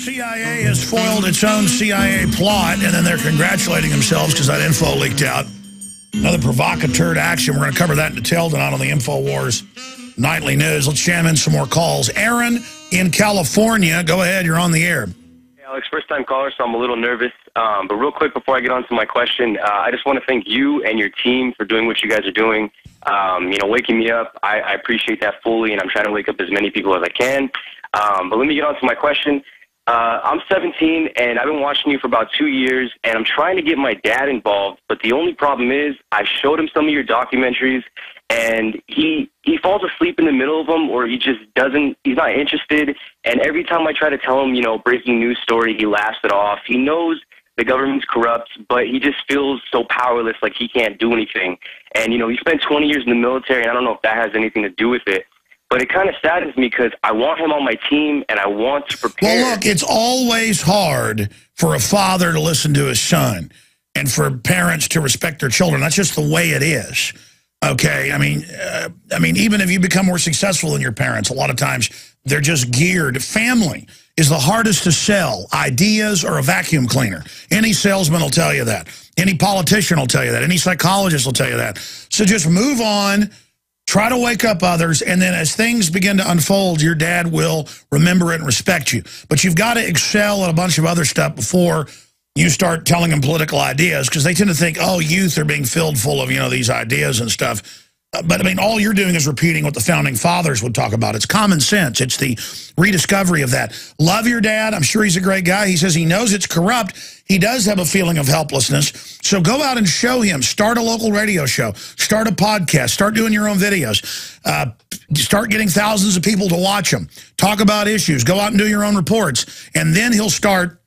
CIA has foiled its own CIA plot, and then they're congratulating themselves because that info leaked out. Another provocateur action. We're going to cover that in detail tonight on the InfoWars Nightly News. Let's jam in some more calls. Aaron in California. Go ahead. You're on the air. Hey, Alex, first-time caller, so I'm a little nervous. But real quick before I get on to my question, I just want to thank you and your team for doing what you guys are doing. Waking me up, I appreciate that fully, and I'm trying to wake up as many people as I can. But let me get on to my question. I'm 17, and I've been watching you for about 2 years, and I'm trying to get my dad involved, but the only problem is I showed him some of your documentaries, and he falls asleep in the middle of them, or he just doesn't, he's not interested, and every time I try to tell him, breaking news story, he laughs it off. He knows the government's corrupt, but he just feels so powerless, like he can't do anything. And, he spent 20 years in the military, and I don't know if that has anything to do with it. But it kind of saddens me because I want him on my team, and I want to prepare. Well, look, it's always hard for a father to listen to his son and for parents to respect their children. That's just the way it is, okay? I mean, even if you become more successful than your parents, a lot of times they're just geared. Family is the hardest to sell. Ideas or a vacuum cleaner. Any salesman will tell you that. Any politician will tell you that. Any psychologist will tell you that. So just move on. Try to wake up others, and then as things begin to unfold, your dad will remember it and respect you. But you've got to excel at a bunch of other stuff before you start telling them political ideas, because they tend to think, oh, youth are being filled full of, these ideas and stuff. But, all you're doing is repeating what the Founding Fathers would talk about. It's common sense. It's the rediscovery of that. Love your dad. I'm sure he's a great guy. He says he knows it's corrupt. He does have a feeling of helplessness. So go out and show him. Start a local radio show. Start a podcast. Start doing your own videos. Start getting thousands of people to watch them. Talk about issues. Go out and do your own reports. And then he'll start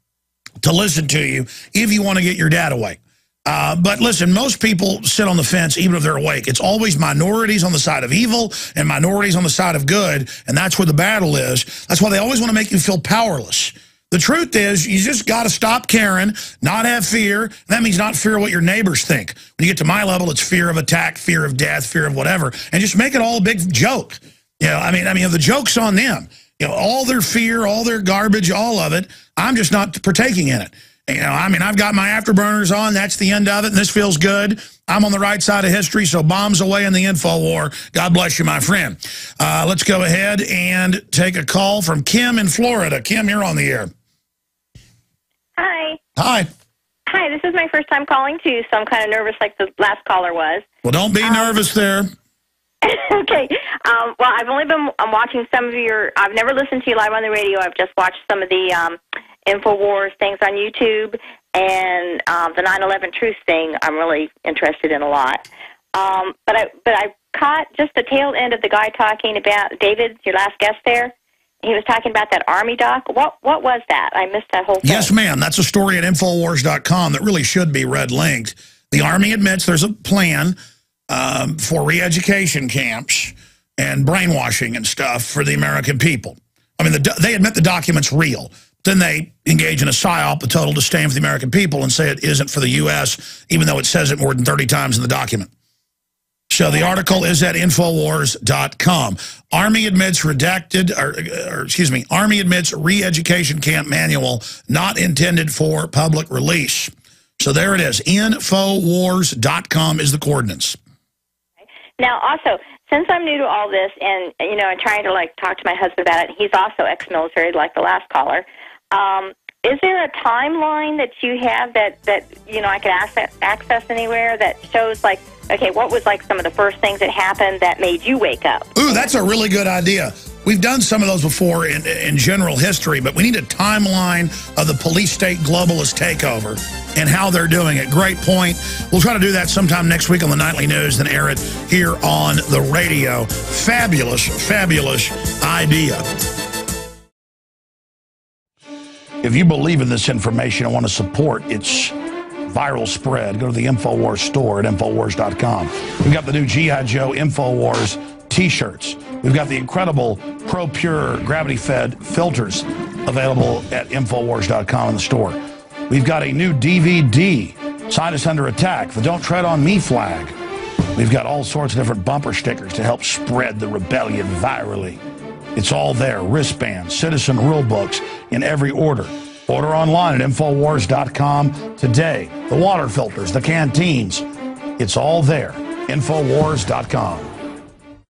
to listen to you if you want to get your dad awake. But listen, most people sit on the fence even if they're awake. It's always minorities on the side of evil and minorities on the side of good, and that's where the battle is. That's why they always want to make you feel powerless. The truth is, you just got to stop caring, not have fear. That means not fear what your neighbors think. When you get to my level, it's fear of attack, fear of death, fear of whatever, and just make it all a big joke. The joke's on them. All their fear, all their garbage, all of it, I'm just not partaking in it. I've got my afterburners on. That's the end of it, and this feels good. I'm on the right side of history, so bombs away in the info war. God bless you, my friend. Let's go ahead and take a call from Kim in Florida. Kim, you're on the air. Hi. Hi. Hi, this is my first time calling, too, so I'm kind of nervous like the last caller was. Well, don't be nervous there. Okay. Well, I'm watching some of I've never listened to you live on the radio. I've just watched some of the InfoWars things on YouTube, and the 9/11 Truth thing I'm really interested in a lot. But I caught just the tail end of the guy talking about David, your last guest there. He was talking about that Army doc. What was that? I missed that whole thing. Yes, ma'am. That's a story at Infowars.com that really should be red-linked. The Army admits there's a plan for re-education camps and brainwashing and stuff for the American people. They admit the document's real. Then they engage in a psyop, a total disdain for the American people, and say it isn't for the U.S., even though it says it more than 30 times in the document. So the article is at Infowars.com. Army admits Army admits re-education camp manual not intended for public release. So there it is. Infowars.com is the coordinates. Now, also, since I'm new to all this, and I'm trying to talk to my husband about it, he's also ex-military, like the last caller. Is there a timeline that you have that I could access anywhere that shows okay, what was some of the first things that happened that made you wake up? Ooh, that's a really good idea. We've done some of those before in general history, but we need a timeline of the police-state globalist takeover and how they're doing it. Great point. We'll try to do that sometime next week on the Nightly News, then air it here on the radio. Fabulous, fabulous idea. If you believe in this information and want to support its viral spread, go to the InfoWars store at Infowars.com. We've got the new G.I. Joe InfoWars T-shirts. We've got the incredible Pro Pure gravity-fed filters available at Infowars.com in the store. We've got a new DVD, Scientists Under Attack, the Don't Tread on Me flag. We've got all sorts of different bumper stickers to help spread the rebellion virally. It's all there. Wristbands, Citizen rule books in every order. Order online at Infowars.com today. The water filters, the canteens, it's all there. Infowars.com.